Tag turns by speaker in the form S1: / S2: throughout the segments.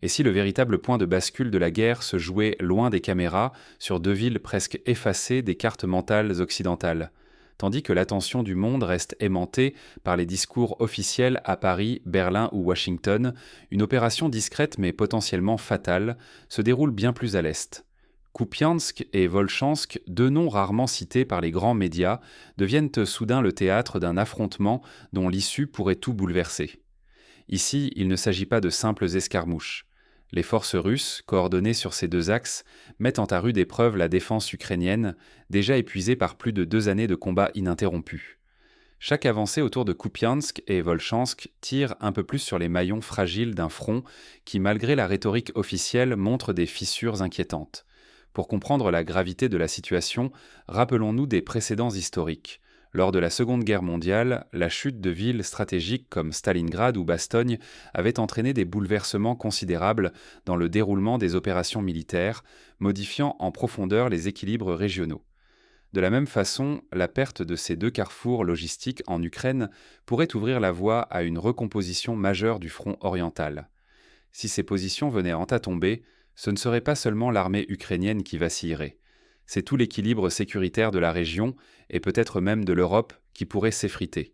S1: Et si le véritable point de bascule de la guerre se jouait loin des caméras, sur deux villes presque effacées des cartes mentales occidentales, tandis que l'attention du monde reste aimantée par les discours officiels à Paris, Berlin ou Washington, une opération discrète mais potentiellement fatale se déroule bien plus à l'est. Kupiansk et Volchansk, deux noms rarement cités par les grands médias, deviennent soudain le théâtre d'un affrontement dont l'issue pourrait tout bouleverser. Ici, il ne s'agit pas de simples escarmouches. Les forces russes, coordonnées sur ces deux axes, mettent en à rude épreuve la défense ukrainienne, déjà épuisée par plus de 2 années de combats ininterrompus. Chaque avancée autour de Kupiansk et Volchansk tire un peu plus sur les maillons fragiles d'un front qui, malgré la rhétorique officielle, montre des fissures inquiétantes. Pour comprendre la gravité de la situation, rappelons-nous des précédents historiques. Lors de la Seconde Guerre mondiale, la chute de villes stratégiques comme Stalingrad ou Bastogne avait entraîné des bouleversements considérables dans le déroulement des opérations militaires, modifiant en profondeur les équilibres régionaux. De la même façon, la perte de ces deux carrefours logistiques en Ukraine pourrait ouvrir la voie à une recomposition majeure du front oriental. Si ces positions venaient en à tomber, ce ne serait pas seulement l'armée ukrainienne qui vacillerait. C'est tout l'équilibre sécuritaire de la région, et peut-être même de l'Europe, qui pourrait s'effriter.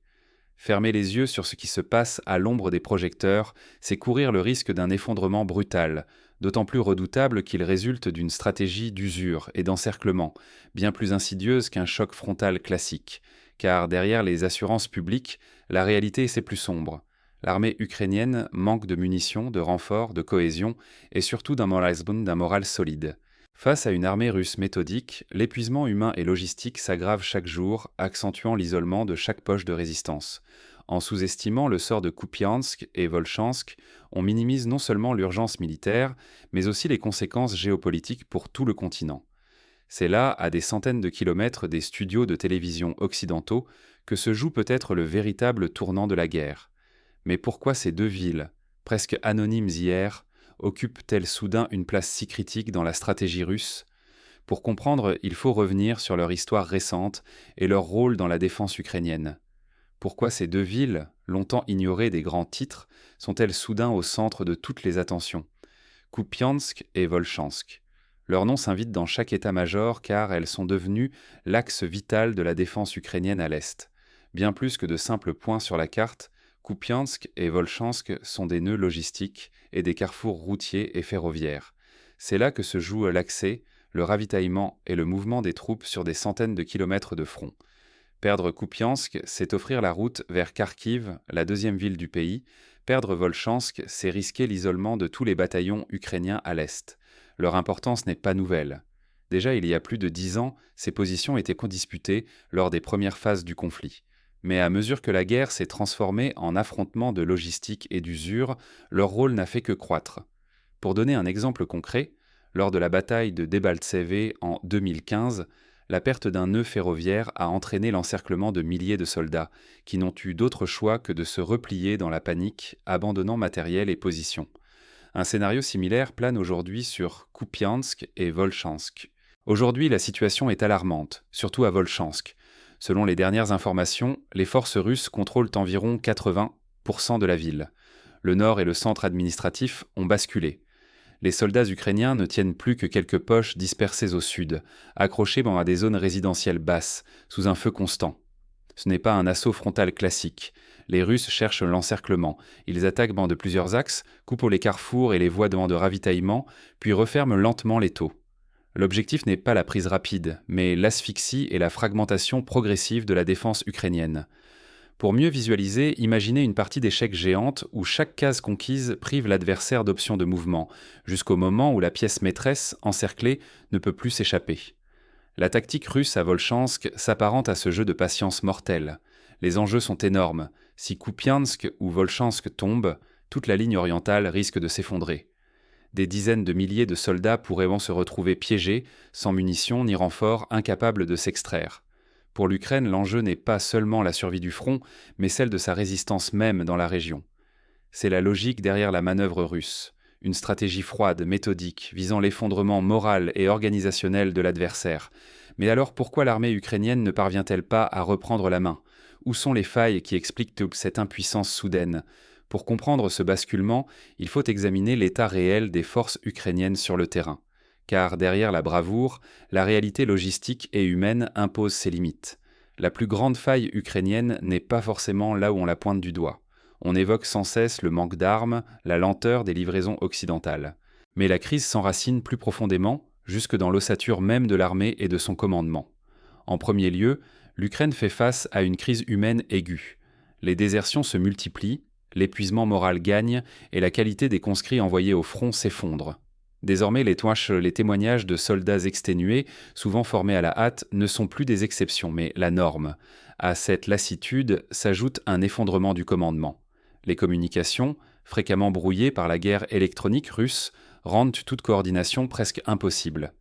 S1: Fermer les yeux sur ce qui se passe à l'ombre des projecteurs, c'est courir le risque d'un effondrement brutal, d'autant plus redoutable qu'il résulte d'une stratégie d'usure et d'encerclement, bien plus insidieuse qu'un choc frontal classique, car derrière les assurances publiques, la réalité c'est plus sombre. L'armée ukrainienne manque de munitions, de renforts, de cohésion, et surtout d'un moral solide. Face à une armée russe méthodique, l'épuisement humain et logistique s'aggrave chaque jour, accentuant l'isolement de chaque poche de résistance. En sous-estimant le sort de Kupiansk et Volchansk, on minimise non seulement l'urgence militaire, mais aussi les conséquences géopolitiques pour tout le continent. C'est là, à des centaines de kilomètres des studios de télévision occidentaux, que se joue peut-être le véritable tournant de la guerre. Mais pourquoi ces deux villes, presque anonymes hier, occupent-elles soudain une place si critique dans la stratégie russe? Pour comprendre, il faut revenir sur leur histoire récente et leur rôle dans la défense ukrainienne. Pourquoi ces deux villes, longtemps ignorées des grands titres, sont-elles soudain au centre de toutes les attentions? Kupiansk et Volchansk. Leurs noms s'invitent dans chaque état-major car elles sont devenues l'axe vital de la défense ukrainienne à l'Est. Bien plus que de simples points sur la carte, Kupiansk et Volchansk sont des nœuds logistiques et des carrefours routiers et ferroviaires. C'est là que se joue l'accès, le ravitaillement et le mouvement des troupes sur des centaines de kilomètres de front. Perdre Kupiansk, c'est offrir la route vers Kharkiv, la deuxième ville du pays. Perdre Volchansk, c'est risquer l'isolement de tous les bataillons ukrainiens à l'est. Leur importance n'est pas nouvelle. Déjà, il y a plus de 10 ans, ces positions étaient codisputées lors des premières phases du conflit. Mais à mesure que la guerre s'est transformée en affrontement de logistique et d'usure, leur rôle n'a fait que croître. Pour donner un exemple concret, lors de la bataille de Debaltseve en 2015, la perte d'un nœud ferroviaire a entraîné l'encerclement de milliers de soldats, qui n'ont eu d'autre choix que de se replier dans la panique, abandonnant matériel et position. Un scénario similaire plane aujourd'hui sur Kupiansk et Volchansk. Aujourd'hui, la situation est alarmante, surtout à Volchansk. Selon les dernières informations, les forces russes contrôlent environ 80% de la ville. Le nord et le centre administratif ont basculé. Les soldats ukrainiens ne tiennent plus que quelques poches dispersées au sud, accrochés à des zones résidentielles basses, sous un feu constant. Ce n'est pas un assaut frontal classique. Les Russes cherchent l'encerclement. Ils attaquent de plusieurs axes, coupent les carrefours et les voies de ravitaillement, puis referment lentement l'étau. L'objectif n'est pas la prise rapide, mais l'asphyxie et la fragmentation progressive de la défense ukrainienne. Pour mieux visualiser, imaginez une partie d'échecs géante où chaque case conquise prive l'adversaire d'options de mouvement, jusqu'au moment où la pièce maîtresse, encerclée, ne peut plus s'échapper. La tactique russe à Volchansk s'apparente à ce jeu de patience mortel. Les enjeux sont énormes. Si Kupiansk ou Volchansk tombent, toute la ligne orientale risque de s'effondrer. Des dizaines de milliers de soldats pourraient se retrouver piégés, sans munitions ni renforts, incapables de s'extraire. Pour l'Ukraine, l'enjeu n'est pas seulement la survie du front, mais celle de sa résistance même dans la région. C'est la logique derrière la manœuvre russe, une stratégie froide, méthodique, visant l'effondrement moral et organisationnel de l'adversaire. Mais alors pourquoi l'armée ukrainienne ne parvient-elle pas à reprendre la main? Où sont les failles qui expliquent toute cette impuissance soudaine? Pour comprendre ce basculement, il faut examiner l'état réel des forces ukrainiennes sur le terrain. Car derrière la bravoure, la réalité logistique et humaine impose ses limites. La plus grande faille ukrainienne n'est pas forcément là où on la pointe du doigt. On évoque sans cesse le manque d'armes, la lenteur des livraisons occidentales. Mais la crise s'enracine plus profondément, jusque dans l'ossature même de l'armée et de son commandement. En premier lieu, l'Ukraine fait face à une crise humaine aiguë. Les désertions se multiplient, l'épuisement moral gagne et la qualité des conscrits envoyés au front s'effondre. Désormais, les témoignages de soldats exténués, souvent formés à la hâte, ne sont plus des exceptions, mais la norme. À cette lassitude s'ajoute un effondrement du commandement. Les communications, fréquemment brouillées par la guerre électronique russe, rendent toute coordination presque impossible.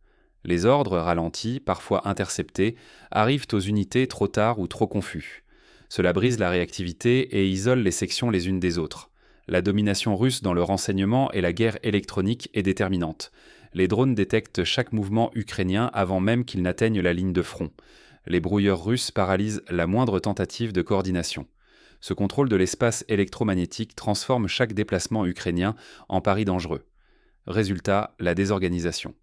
S1: Les ordres ralentis, parfois interceptés, arrivent aux unités trop tard ou trop confus. Cela brise la réactivité et isole les sections les unes des autres. La domination russe dans le renseignement et la guerre électronique est déterminante. Les drones détectent chaque mouvement ukrainien avant même qu'il n'atteigne la ligne de front. Les brouilleurs russes paralysent la moindre tentative de coordination. Ce contrôle de l'espace électromagnétique transforme chaque déplacement ukrainien en pari dangereux. Résultat, la désorganisation.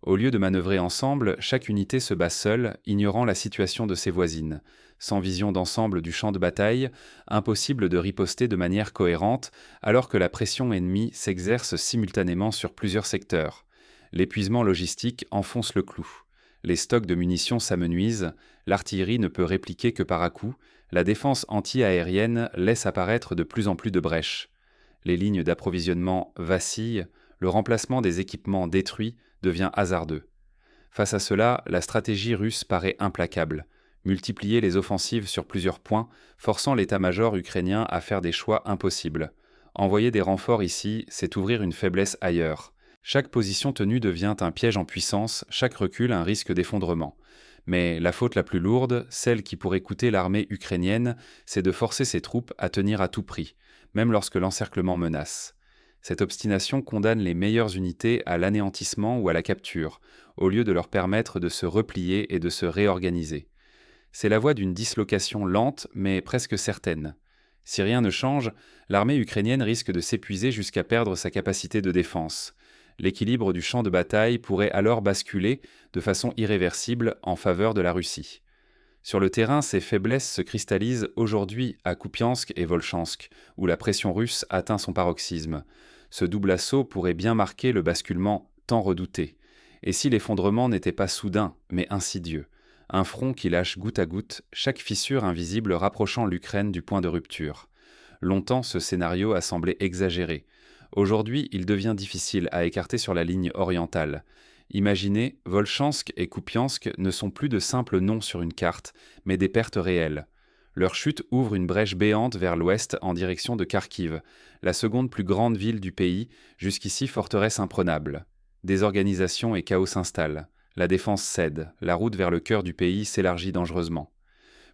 S1: Au lieu de manœuvrer ensemble, chaque unité se bat seule, ignorant la situation de ses voisines. Sans vision d'ensemble du champ de bataille, impossible de riposter de manière cohérente, alors que la pression ennemie s'exerce simultanément sur plusieurs secteurs. L'épuisement logistique enfonce le clou. Les stocks de munitions s'amenuisent, l'artillerie ne peut répliquer que par à-coups, la défense anti-aérienne laisse apparaître de plus en plus de brèches. Les lignes d'approvisionnement vacillent, le remplacement des équipements détruits devient hasardeux. Face à cela, la stratégie russe paraît implacable. Multiplier les offensives sur plusieurs points, forçant l'état-major ukrainien à faire des choix impossibles. Envoyer des renforts ici, c'est ouvrir une faiblesse ailleurs. Chaque position tenue devient un piège en puissance, chaque recul un risque d'effondrement. Mais la faute la plus lourde, celle qui pourrait coûter l'armée ukrainienne, c'est de forcer ses troupes à tenir à tout prix, même lorsque l'encerclement menace. Cette obstination condamne les meilleures unités à l'anéantissement ou à la capture, au lieu de leur permettre de se replier et de se réorganiser. C'est la voie d'une dislocation lente mais presque certaine. Si rien ne change, l'armée ukrainienne risque de s'épuiser jusqu'à perdre sa capacité de défense. L'équilibre du champ de bataille pourrait alors basculer de façon irréversible en faveur de la Russie. Sur le terrain, ces faiblesses se cristallisent aujourd'hui à Kupiansk et Volchansk, où la pression russe atteint son paroxysme. Ce double assaut pourrait bien marquer le basculement tant redouté. Et si l'effondrement n'était pas soudain, mais insidieux, un front qui lâche goutte à goutte, chaque fissure invisible rapprochant l'Ukraine du point de rupture. Longtemps, ce scénario a semblé exagéré. Aujourd'hui, il devient difficile à écarter sur la ligne orientale. Imaginez, Volchansk et Kupiansk ne sont plus de simples noms sur une carte, mais des pertes réelles. Leur chute ouvre une brèche béante vers l'ouest en direction de Kharkiv, la seconde plus grande ville du pays, jusqu'ici forteresse imprenable. Désorganisation et chaos s'installent. La défense cède, la route vers le cœur du pays s'élargit dangereusement.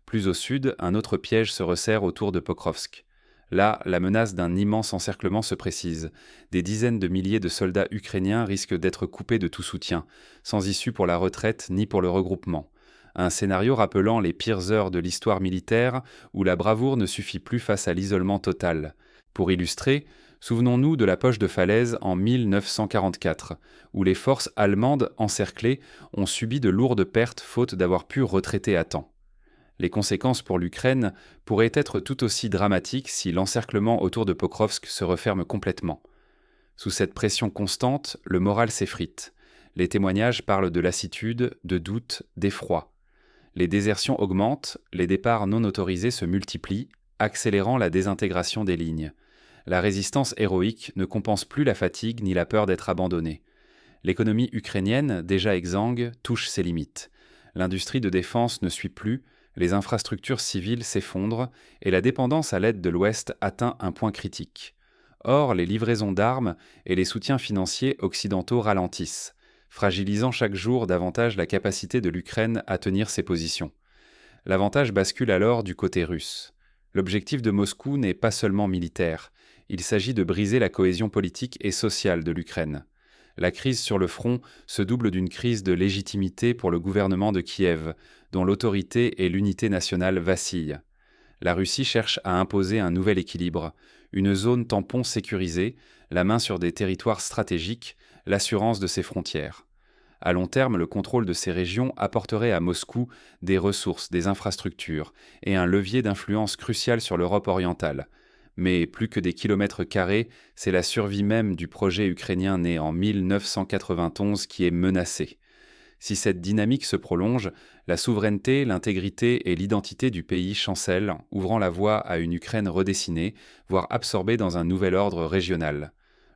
S1: Plus au sud, un autre piège se resserre autour de Pokrovsk. Là, la menace d'un immense encerclement se précise. Des dizaines de milliers de soldats ukrainiens risquent d'être coupés de tout soutien, sans issue pour la retraite ni pour le regroupement. Un scénario rappelant les pires heures de l'histoire militaire où la bravoure ne suffit plus face à l'isolement total. Pour illustrer, souvenons-nous de la poche de Falaise en 1944, où les forces allemandes encerclées ont subi de lourdes pertes faute d'avoir pu retraiter à temps. Les conséquences pour l'Ukraine pourraient être tout aussi dramatiques si l'encerclement autour de Pokrovsk se referme complètement. Sous cette pression constante, le moral s'effrite. Les témoignages parlent de lassitude, de doute, d'effroi. Les désertions augmentent, les départs non autorisés se multiplient, accélérant la désintégration des lignes. La résistance héroïque ne compense plus la fatigue ni la peur d'être abandonnée. L'économie ukrainienne, déjà exsangue, touche ses limites. L'industrie de défense ne suit plus, les infrastructures civiles s'effondrent et la dépendance à l'aide de l'Ouest atteint un point critique. Or, les livraisons d'armes et les soutiens financiers occidentaux ralentissent, fragilisant chaque jour davantage la capacité de l'Ukraine à tenir ses positions. L'avantage bascule alors du côté russe. L'objectif de Moscou n'est pas seulement militaire, il s'agit de briser la cohésion politique et sociale de l'Ukraine. La crise sur le front se double d'une crise de légitimité pour le gouvernement de Kiev, dont l'autorité et l'unité nationale vacillent. La Russie cherche à imposer un nouvel équilibre, une zone tampon sécurisée, la main sur des territoires stratégiques, l'assurance de ses frontières. À long terme, le contrôle de ces régions apporterait à Moscou des ressources, des infrastructures et un levier d'influence crucial sur l'Europe orientale. Mais plus que des kilomètres carrés, c'est la survie même du projet ukrainien né en 1991 qui est menacée. Si cette dynamique se prolonge, la souveraineté, l'intégrité et l'identité du pays chancellent, ouvrant la voie à une Ukraine redessinée, voire absorbée dans un nouvel ordre régional.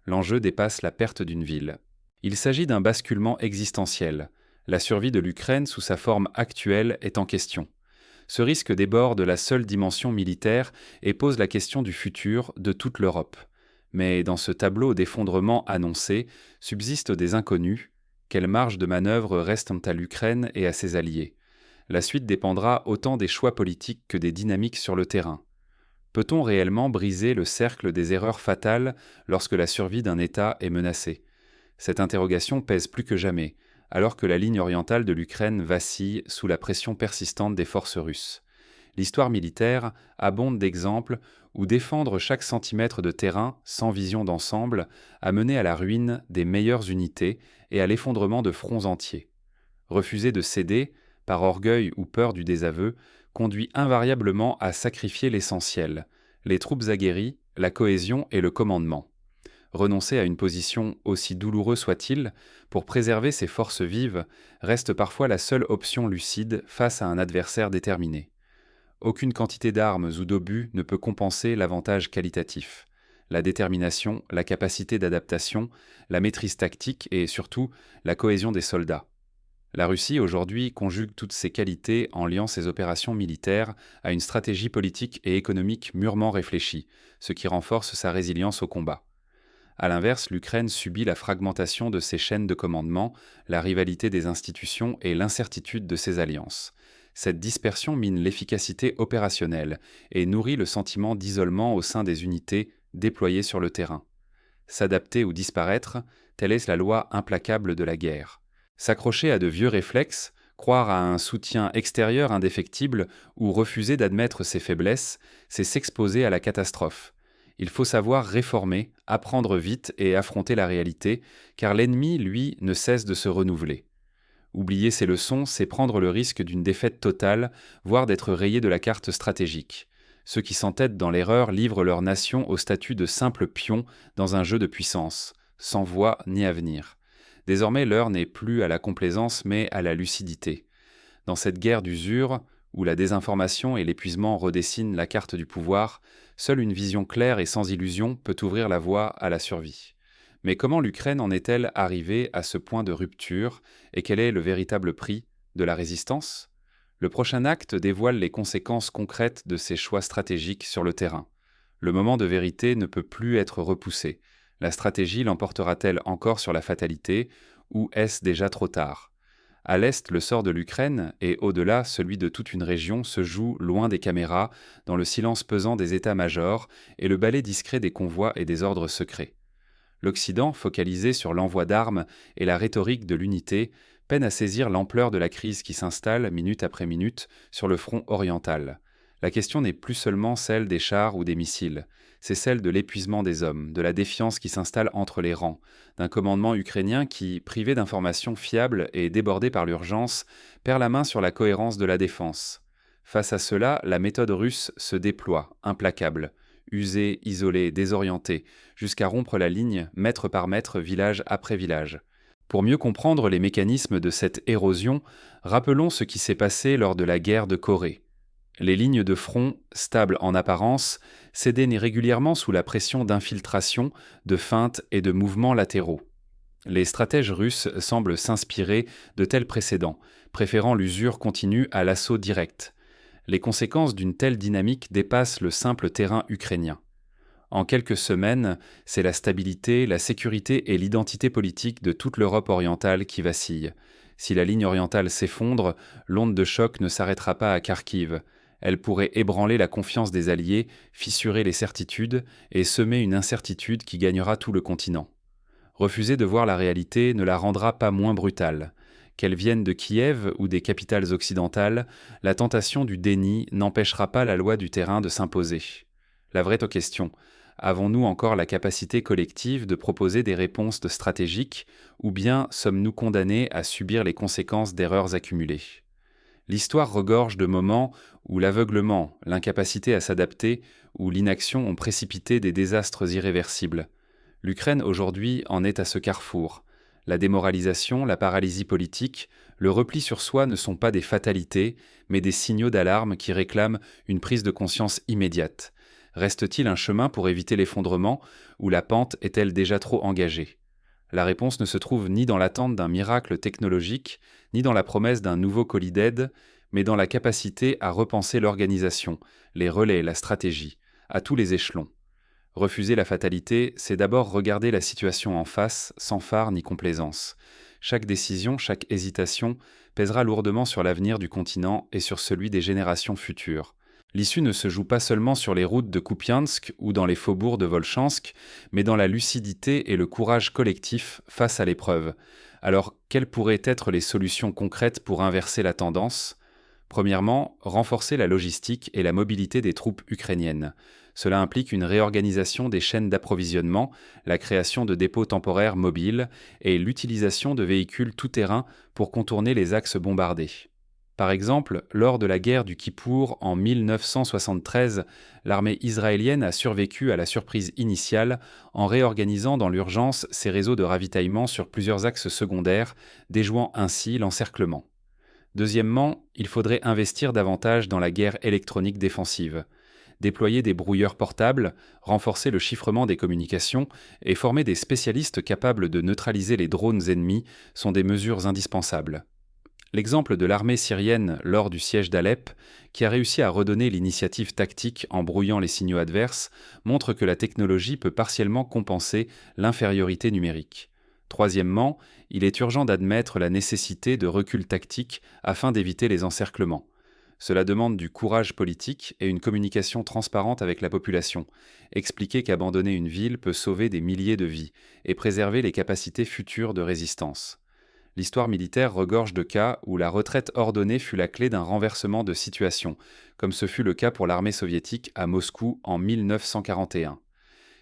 S1: L'enjeu dépasse la perte d'une ville. Il s'agit d'un basculement existentiel. La survie de l'Ukraine sous sa forme actuelle est en question. Ce risque déborde la seule dimension militaire et pose la question du futur de toute l'Europe. Mais dans ce tableau d'effondrement annoncé, subsistent des inconnus. Quelle marge de manœuvre reste à l'Ukraine et à ses alliés? La suite dépendra autant des choix politiques que des dynamiques sur le terrain. Peut-on réellement briser le cercle des erreurs fatales lorsque la survie d'un État est menacée? Cette interrogation pèse plus que jamais, alors que la ligne orientale de l'Ukraine vacille sous la pression persistante des forces russes. L'histoire militaire abonde d'exemples où défendre chaque centimètre de terrain sans vision d'ensemble a mené à la ruine des meilleures unités et à l'effondrement de fronts entiers. Refuser de céder, par orgueil ou peur du désaveu, conduit invariablement à sacrifier l'essentiel, les troupes aguerries, la cohésion et le commandement. Renoncer à une position, aussi douloureux soit-il, pour préserver ses forces vives, reste parfois la seule option lucide face à un adversaire déterminé. Aucune quantité d'armes ou d'obus ne peut compenser l'avantage qualitatif. La détermination, la capacité d'adaptation, la maîtrise tactique et surtout la cohésion des soldats. La Russie aujourd'hui conjugue toutes ces qualités en liant ses opérations militaires à une stratégie politique et économique mûrement réfléchie, ce qui renforce sa résilience au combat. À l'inverse, l'Ukraine subit la fragmentation de ses chaînes de commandement, la rivalité des institutions et l'incertitude de ses alliances. Cette dispersion mine l'efficacité opérationnelle et nourrit le sentiment d'isolement au sein des unités déployées sur le terrain. S'adapter ou disparaître, telle est la loi implacable de la guerre. S'accrocher à de vieux réflexes, croire à un soutien extérieur indéfectible ou refuser d'admettre ses faiblesses, c'est s'exposer à la catastrophe. Il faut savoir réformer, apprendre vite et affronter la réalité, car l'ennemi, lui, ne cesse de se renouveler. Oublier ces leçons, c'est prendre le risque d'une défaite totale, voire d'être rayé de la carte stratégique. Ceux qui s'entêtent dans l'erreur livrent leur nation au statut de simples pions dans un jeu de puissance, sans voie ni avenir. Désormais, l'heure n'est plus à la complaisance, mais à la lucidité. Dans cette guerre d'usure, où la désinformation et l'épuisement redessinent la carte du pouvoir, seule une vision claire et sans illusion peut ouvrir la voie à la survie. Mais comment l'Ukraine en est-elle arrivée à ce point de rupture et quel est le véritable prix de la résistance? Le prochain acte dévoile les conséquences concrètes de ces choix stratégiques sur le terrain. Le moment de vérité ne peut plus être repoussé. La stratégie l'emportera-t-elle encore sur la fatalité ou est-ce déjà trop tard? À l'est, le sort de l'Ukraine et au-delà, celui de toute une région se joue loin des caméras, dans le silence pesant des états-majors et le balai discret des convois et des ordres secrets. L'Occident, focalisé sur l'envoi d'armes et la rhétorique de l'unité, peine à saisir l'ampleur de la crise qui s'installe minute après minute sur le front oriental. La question n'est plus seulement celle des chars ou des missiles, c'est celle de l'épuisement des hommes, de la défiance qui s'installe entre les rangs, d'un commandement ukrainien qui, privé d'informations fiables et débordé par l'urgence, perd la main sur la cohérence de la défense. Face à cela, la méthode russe se déploie, implacable, usée, isolée, désorientée, jusqu'à rompre la ligne mètre par mètre, village après village. Pour mieux comprendre les mécanismes de cette érosion, rappelons ce qui s'est passé lors de la guerre de Corée. Les lignes de front, stables en apparence, cédaient régulièrement sous la pression d'infiltrations, de feintes et de mouvements latéraux. Les stratèges russes semblent s'inspirer de tels précédents, préférant l'usure continue à l'assaut direct. Les conséquences d'une telle dynamique dépassent le simple terrain ukrainien. En quelques semaines, c'est la stabilité, la sécurité et l'identité politique de toute l'Europe orientale qui vacillent. Si la ligne orientale s'effondre, l'onde de choc ne s'arrêtera pas à Kharkiv. Elle pourrait ébranler la confiance des alliés, fissurer les certitudes et semer une incertitude qui gagnera tout le continent. Refuser de voir la réalité ne la rendra pas moins brutale. Qu'elle vienne de Kiev ou des capitales occidentales, la tentation du déni n'empêchera pas la loi du terrain de s'imposer. La vraie question, Avons-nous encore la capacité collective de proposer des réponses stratégiques, ou bien sommes-nous condamnés à subir les conséquences d'erreurs accumulées? L'histoire regorge de moments où l'aveuglement, l'incapacité à s'adapter ou l'inaction ont précipité des désastres irréversibles. L'Ukraine aujourd'hui en est à ce carrefour. La démoralisation, la paralysie politique, le repli sur soi ne sont pas des fatalités, mais des signaux d'alarme qui réclament une prise de conscience immédiate. Reste-t-il un chemin pour éviter l'effondrement, ou la pente est-elle déjà trop engagée? La réponse ne se trouve ni dans l'attente d'un miracle technologique, ni dans la promesse d'un nouveau colis d'aide, mais dans la capacité à repenser l'organisation, les relais, la stratégie, à tous les échelons. Refuser la fatalité, c'est d'abord regarder la situation en face, sans phare ni complaisance. Chaque décision, chaque hésitation pèsera lourdement sur l'avenir du continent et sur celui des générations futures. L'issue ne se joue pas seulement sur les routes de Kupiansk ou dans les faubourgs de Volchansk, mais dans la lucidité et le courage collectif face à l'épreuve. Alors, quelles pourraient être les solutions concrètes pour inverser la tendance? Premièrement, renforcer la logistique et la mobilité des troupes ukrainiennes. Cela implique une réorganisation des chaînes d'approvisionnement, la création de dépôts temporaires mobiles et l'utilisation de véhicules tout-terrain pour contourner les axes bombardés. Par exemple, lors de la guerre du Kippour en 1973, l'armée israélienne a survécu à la surprise initiale en réorganisant dans l'urgence ses réseaux de ravitaillement sur plusieurs axes secondaires, déjouant ainsi l'encerclement. Deuxièmement, il faudrait investir davantage dans la guerre électronique défensive. Déployer des brouilleurs portables, renforcer le chiffrement des communications et former des spécialistes capables de neutraliser les drones ennemis sont des mesures indispensables. L'exemple de l'armée syrienne lors du siège d'Alep, qui a réussi à redonner l'initiative tactique en brouillant les signaux adverses, montre que la technologie peut partiellement compenser l'infériorité numérique. Troisièmement, il est urgent d'admettre la nécessité de recul tactique afin d'éviter les encerclements. Cela demande du courage politique et une communication transparente avec la population. Expliquer qu'abandonner une ville peut sauver des milliers de vies et préserver les capacités futures de résistance. L'histoire militaire regorge de cas où la retraite ordonnée fut la clé d'un renversement de situation, comme ce fut le cas pour l'armée soviétique à Moscou en 1941.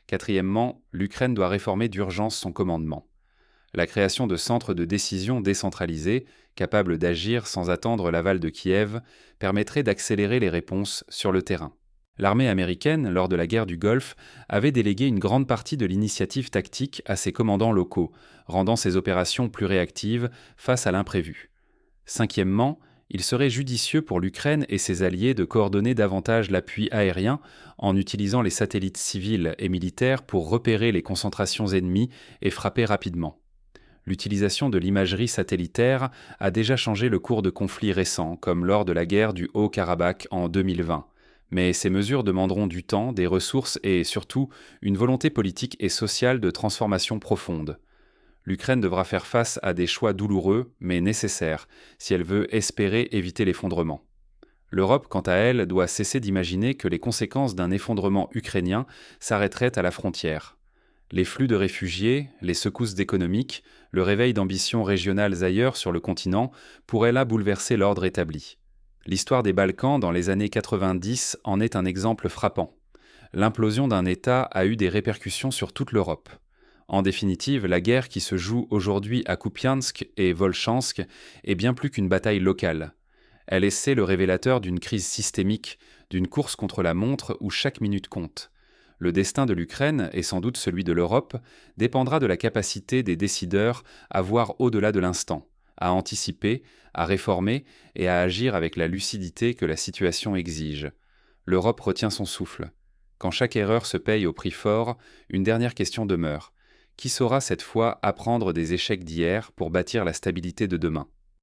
S1: Quatrièmement, l'Ukraine doit réformer d'urgence son commandement. La création de centres de décision décentralisés, capables d'agir sans attendre l'aval de Kiev, permettrait d'accélérer les réponses sur le terrain. L'armée américaine, lors de la guerre du Golfe, avait délégué une grande partie de l'initiative tactique à ses commandants locaux, rendant ses opérations plus réactives face à l'imprévu. Cinquièmement, il serait judicieux pour l'Ukraine et ses alliés de coordonner davantage l'appui aérien en utilisant les satellites civils et militaires pour repérer les concentrations ennemies et frapper rapidement. L'utilisation de l'imagerie satellitaire a déjà changé le cours de conflits récents, comme lors de la guerre du Haut-Karabakh en 2020. Mais ces mesures demanderont du temps, des ressources et, surtout, une volonté politique et sociale de transformation profonde. L'Ukraine devra faire face à des choix douloureux, mais nécessaires, si elle veut espérer éviter l'effondrement. L'Europe, quant à elle, doit cesser d'imaginer que les conséquences d'un effondrement ukrainien s'arrêteraient à la frontière. Les flux de réfugiés, les secousses économiques, le réveil d'ambitions régionales ailleurs sur le continent pourraient là bouleverser l'ordre établi. L'histoire des Balkans dans les années 90 en est un exemple frappant. L'implosion d'un État a eu des répercussions sur toute l'Europe. En définitive, la guerre qui se joue aujourd'hui à Kupiansk et Volchansk est bien plus qu'une bataille locale. Elle essaie le révélateur d'une crise systémique, d'une course contre la montre où chaque minute compte. Le destin de l'Ukraine, et sans doute celui de l'Europe, dépendra de la capacité des décideurs à voir au-delà de l'instant, à anticiper, à réformer et à agir avec la lucidité que la situation exige. L'Europe retient son souffle. Quand chaque erreur se paye au prix fort, une dernière question demeure. Qui saura cette fois apprendre des échecs d'hier pour bâtir la stabilité de demain ?